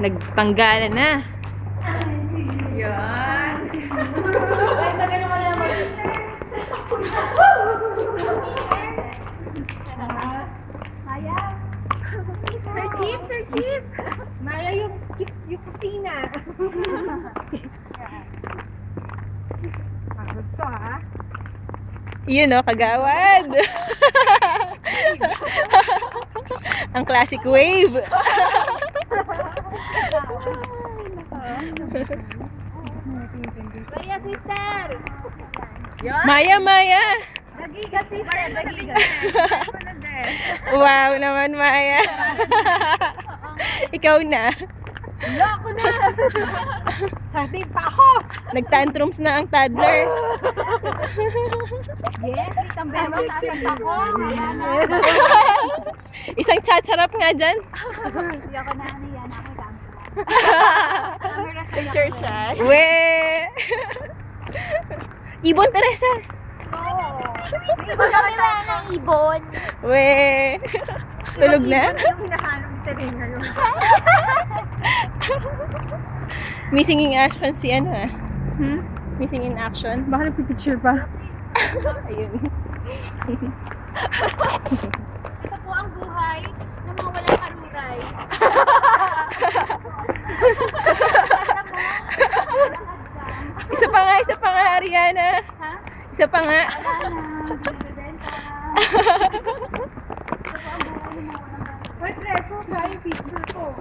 Nagpanggala na. Yan. Ay, magano ka lang Maya. Sir Chief, Sir Chief. Maya yung kusina. Pagod to, ha? Yun o, kagawad. Ang classic wave. Maya, sister. Maya, Maya. Dagiga, sister. Dagiga. Wow naman, Maya. Ikaw na. Wala ako na. Sabi pa ako. Nagtantrums na ang toddler. Yes, itang bemang tatang ako. Isang chacharap nga dyan. Hindi ako na ano yan. Ako camera. Picture siya. We. Ibon Teresa. Ito kami na ng ibon. We. Tulog na? Yung hinahanap tayo ngayon. Missing in action si ano ah. Hmm? Missing in action. Baka nagpipicture pa. Ayun. Ito po ang buhay ng mga walang karuray. Isa pa nga, Ariana. Ha? Isa pa nga. Wala na. Binibenta. Ito po ang buhay ng mga walang karuray. Wait, Reso, try yung picture ko.